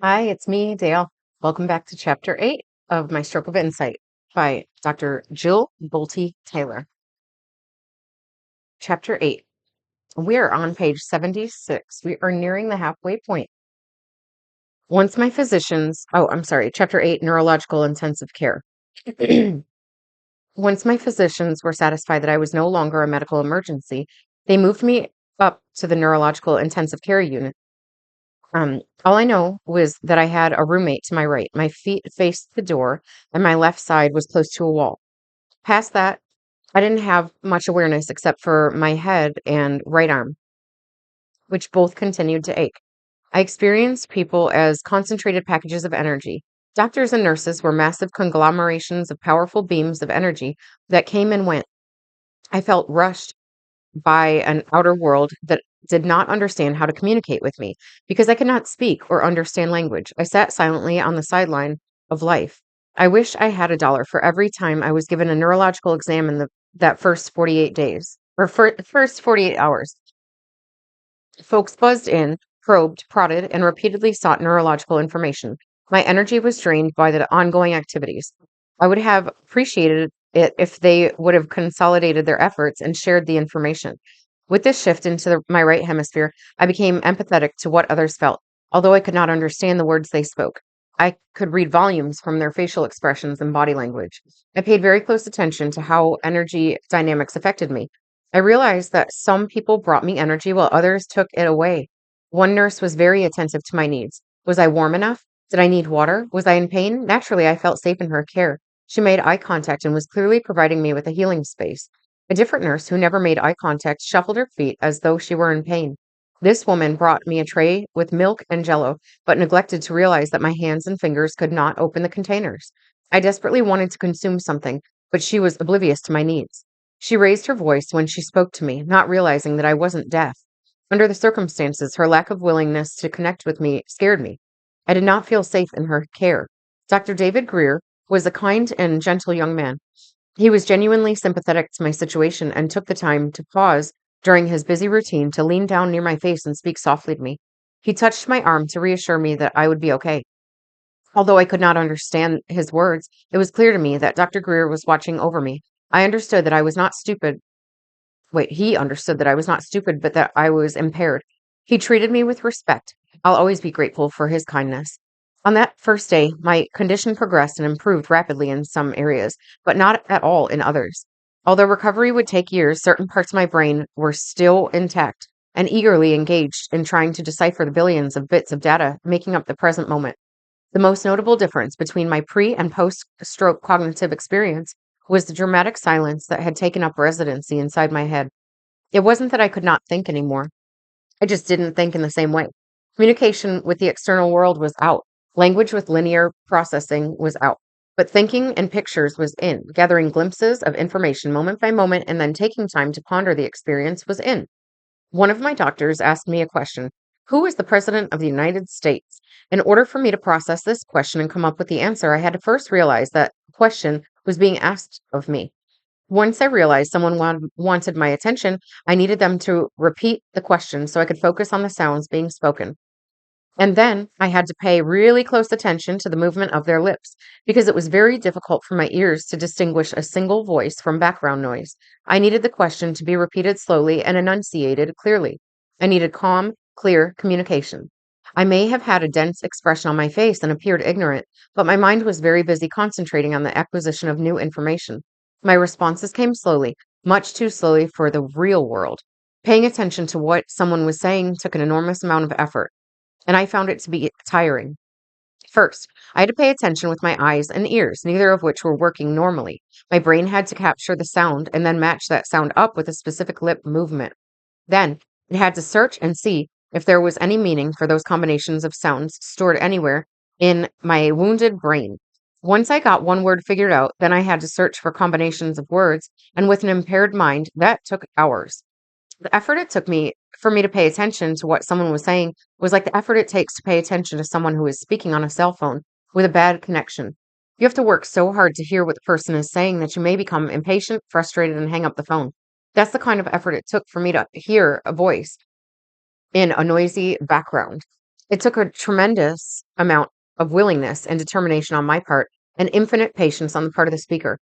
Hi, it's me, Dale. Welcome back to Chapter 8 of My Stroke of Insight by Dr. Jill Bolte Taylor. Chapter 8. We are on page 76. We are nearing the halfway point. Chapter 8, Neurological Intensive Care. Once my physicians were satisfied that I was no longer a medical emergency, they moved me up to the neurological intensive care unit. All I know was that I had a roommate to my right. My feet faced the door, and my left side was close to a wall. Past that, I didn't have much awareness except for my head and right arm, which both continued to ache. I experienced people as concentrated packages of energy. Doctors and nurses were massive conglomerations of powerful beams of energy that came and went. I felt rushed by an outer world that did not understand how to communicate with me because I could not speak or understand language. I sat silently on the sideline of life. I wish I had $1 for every time I was given a neurological exam in that first 48 days or first 48 hours. Folks buzzed in, probed, prodded, and repeatedly sought neurological information. My energy was drained by the ongoing activities. I would have appreciated it if they would have consolidated their efforts and shared the information. With this shift into my right hemisphere, I became empathetic to what others felt. Although I could not understand the words they spoke, I could read volumes from their facial expressions and body language. I paid very close attention to how energy dynamics affected me. I realized that some people brought me energy while others took it away. One nurse was very attentive to my needs. Was I warm enough? Did I need water? Was I in pain? Naturally, I felt safe in her care. She made eye contact and was clearly providing me with a healing space. A different nurse who never made eye contact shuffled her feet as though she were in pain. This woman brought me a tray with milk and jello, but neglected to realize that my hands and fingers could not open the containers. I desperately wanted to consume something, but she was oblivious to my needs. She raised her voice when she spoke to me, not realizing that I wasn't deaf. Under the circumstances, her lack of willingness to connect with me scared me. I did not feel safe in her care. Dr. David Greer was a kind and gentle young man. He was genuinely sympathetic to my situation and took the time to pause during his busy routine to lean down near my face and speak softly to me. He touched my arm to reassure me that I would be okay. Although I could not understand his words, it was clear to me that Dr. Greer was watching over me. I understood that I was not stupid. He understood that I was not stupid, but that I was impaired. He treated me with respect. I'll always be grateful for his kindness. On that first day, my condition progressed and improved rapidly in some areas, but not at all in others. Although recovery would take years, certain parts of my brain were still intact and eagerly engaged in trying to decipher the billions of bits of data making up the present moment. The most notable difference between my pre and post stroke cognitive experience was the dramatic silence that had taken up residency inside my head. It wasn't that I could not think anymore. I just didn't think in the same way. Communication with the external world was out. Language with linear processing was out. But thinking in pictures was in. Gathering glimpses of information moment by moment and then taking time to ponder the experience was in. One of my doctors asked me a question. Who is the President of the United States? In order for me to process this question and come up with the answer, I had to first realize that the question was being asked of me. Once I realized someone wanted my attention, I needed them to repeat the question so I could focus on the sounds being spoken. And then I had to pay really close attention to the movement of their lips because it was very difficult for my ears to distinguish a single voice from background noise. I needed the question to be repeated slowly and enunciated clearly. I needed calm, clear communication. I may have had a dense expression on my face and appeared ignorant, but my mind was very busy concentrating on the acquisition of new information. My responses came slowly, much too slowly for the real world. Paying attention to what someone was saying took an enormous amount of effort, and I found it to be tiring. First, I had to pay attention with my eyes and ears, neither of which were working normally. My brain had to capture the sound and then match that sound up with a specific lip movement. Then, it had to search and see if there was any meaning for those combinations of sounds stored anywhere in my wounded brain. Once I got one word figured out, then I had to search for combinations of words, and with an impaired mind, that took hours. The effort it took me for me to pay attention to what someone was saying was like the effort it takes to pay attention to someone who is speaking on a cell phone with a bad connection. You have to work so hard to hear what the person is saying that you may become impatient, frustrated, and hang up the phone. That's the kind of effort it took for me to hear a voice in a noisy background. It took a tremendous amount of willingness and determination on my part and infinite patience on the part of the speaker.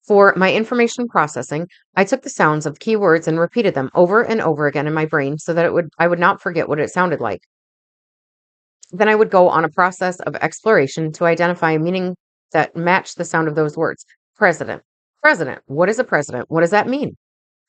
For my information processing, I took the sounds of keywords and repeated them over and over again in my brain so that I would not forget what it sounded like. Then I would go on a process of exploration to identify a meaning that matched the sound of those words. President. President. What is a president? What does that mean?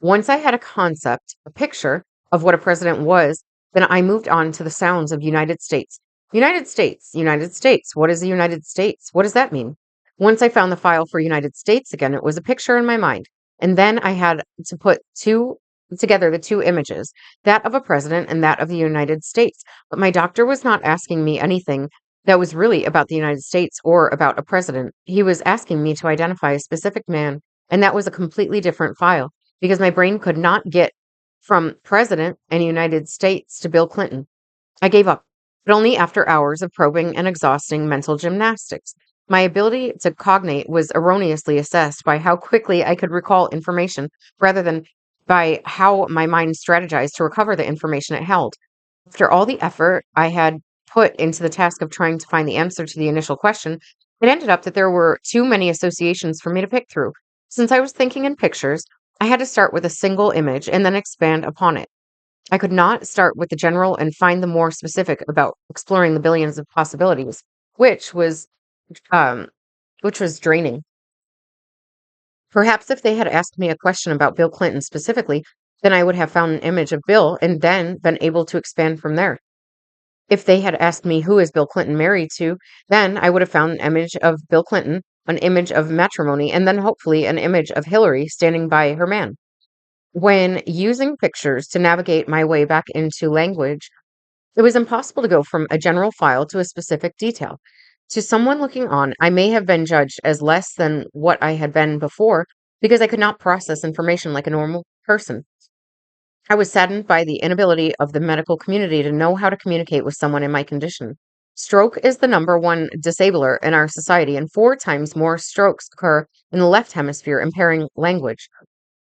Once I had a concept, a picture of what a president was, then I moved on to the sounds of United States. United States, United States. What is the United States? What does that mean? Once I found the file for United States again, it was a picture in my mind. And then I had to put together the two images, that of a president and that of the United States. But my doctor was not asking me anything that was really about the United States or about a president. He was asking me to identify a specific man, and that was a completely different file because my brain could not get from president and United States to Bill Clinton. I gave up, but only after hours of probing and exhausting mental gymnastics. My ability to cognate was erroneously assessed by how quickly I could recall information rather than by how my mind strategized to recover the information it held. After all the effort I had put into the task of trying to find the answer to the initial question, it ended up that there were too many associations for me to pick through. Since I was thinking in pictures, I had to start with a single image and then expand upon it. I could not start with the general and find the more specific about exploring the billions of possibilities, which was um, which was draining. Perhaps if they had asked me a question about Bill Clinton specifically, then I would have found an image of Bill and then been able to expand from there. If they had asked me who is Bill Clinton married to, then I would have found an image of Bill Clinton, an image of matrimony, and then hopefully an image of Hillary standing by her man. When using pictures to navigate my way back into language, it was impossible to go from a general file to a specific detail. To someone looking on, I may have been judged as less than what I had been before because I could not process information like a normal person. I was saddened by the inability of the medical community to know how to communicate with someone in my condition. Stroke is the number one disabler in our society, and 4 times more strokes occur in the left hemisphere, impairing language.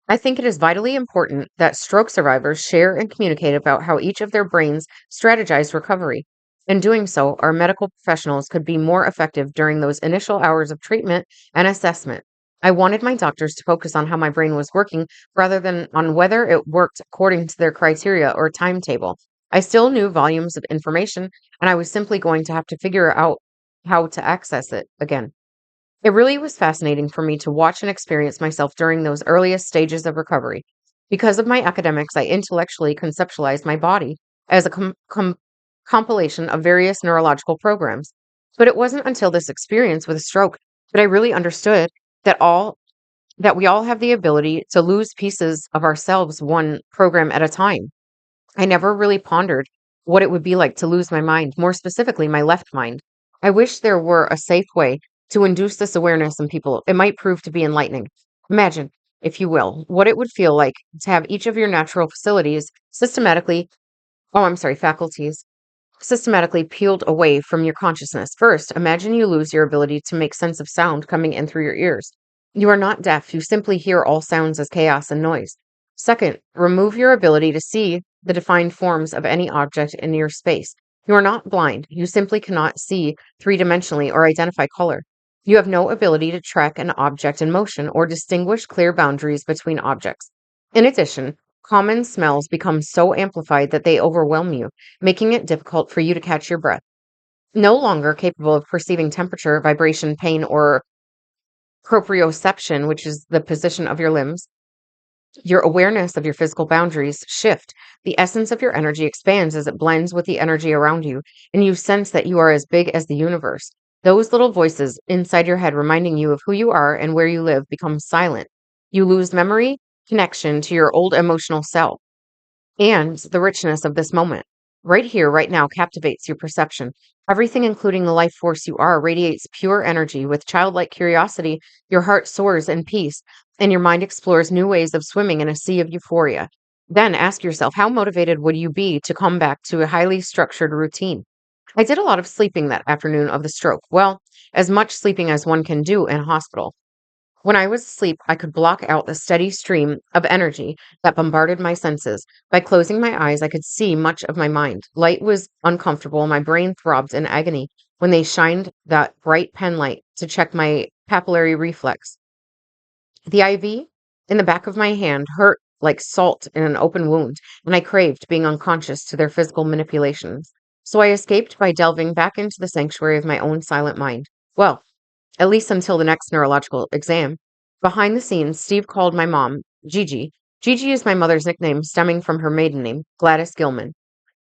I think it is vitally important that stroke survivors share and communicate about how each of their brains strategize recovery. In doing so, our medical professionals could be more effective during those initial hours of treatment and assessment. I wanted my doctors to focus on how my brain was working rather than on whether it worked according to their criteria or timetable. I still knew volumes of information, and I was simply going to have to figure out how to access it again. It really was fascinating for me to watch and experience myself during those earliest stages of recovery. Because of my academics, I intellectually conceptualized my body as a compilation of various neurological programs. But it wasn't until this experience with a stroke that I really understood that we all have the ability to lose pieces of ourselves one program at a time. I never really pondered what it would be like to lose my mind, more specifically, my left mind. I wish there were a safe way to induce this awareness in people. It might prove to be enlightening. Imagine, if you will, what it would feel like to have each of your natural faculties systematically peeled away from your consciousness. First, imagine you lose your ability to make sense of sound coming in through your ears. You are not deaf, you simply hear all sounds as chaos and noise. Second, remove your ability to see the defined forms of any object in your space. You are not blind, you simply cannot see 3 dimensionally or identify color. You have no ability to track an object in motion or distinguish clear boundaries between objects. In addition, common smells become so amplified that they overwhelm you, making it difficult for you to catch your breath. No longer capable of perceiving temperature, vibration, pain, or proprioception, which is the position of your limbs, your awareness of your physical boundaries shift. The essence of your energy expands as it blends with the energy around you, and you sense that you are as big as the universe. Those little voices inside your head reminding you of who you are and where you live become silent. You lose memory, connection to your old emotional self and the richness of this moment. Right here, right now, captivates your perception. Everything, including the life force you are, radiates pure energy. With childlike curiosity, your heart soars in peace, and your mind explores new ways of swimming in a sea of euphoria. Then ask yourself, how motivated would you be to come back to a highly structured routine? I did a lot of sleeping that afternoon of the stroke. Well, as much sleeping as one can do in a hospital. When I was asleep, I could block out the steady stream of energy that bombarded my senses. By closing my eyes, I could see much of my mind. Light was uncomfortable, my brain throbbed in agony when they shined that bright pen light to check my papillary reflex. The IV in the back of my hand hurt like salt in an open wound, and I craved being unconscious to their physical manipulations. So I escaped by delving back into the sanctuary of my own silent mind. Well, at least until the next neurological exam. Behind the scenes, Steve called my mom, Gigi. Gigi is my mother's nickname, stemming from her maiden name, Gladys Gilman,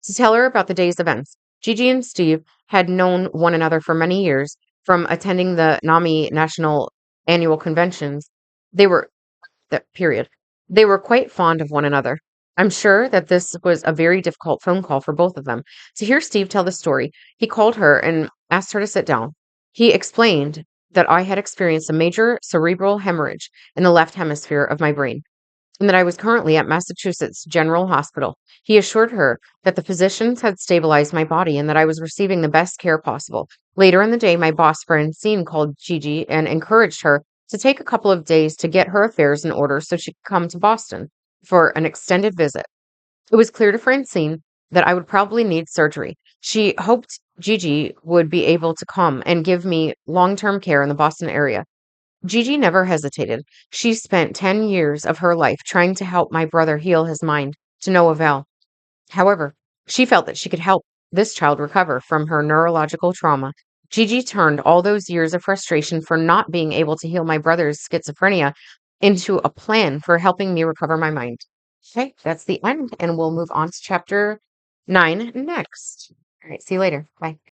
to tell her about the day's events. Gigi and Steve had known one another for many years from attending the NAMI National Annual Conventions. They were that period. They were quite fond of one another. I'm sure that this was a very difficult phone call for both of them. To hear Steve tell the story, he called her and asked her to sit down. He explained that I had experienced a major cerebral hemorrhage in the left hemisphere of my brain and that I was currently at Massachusetts General Hospital. He assured her that the physicians had stabilized my body and that I was receiving the best care possible. Later in the day, my boss, Francine, called Gigi and encouraged her to take a couple of days to get her affairs in order so she could come to Boston for an extended visit. It was clear to Francine that I would probably need surgery. She hoped Gigi would be able to come and give me long term care in the Boston area. Gigi never hesitated. She spent 10 years of her life trying to help my brother heal his mind, to no avail. However, she felt that she could help this child recover from her neurological trauma. Gigi turned all those years of frustration for not being able to heal my brother's schizophrenia into a plan for helping me recover my mind. Okay, that's the end, and we'll move on to chapter 9 next. All right, see you later. Bye.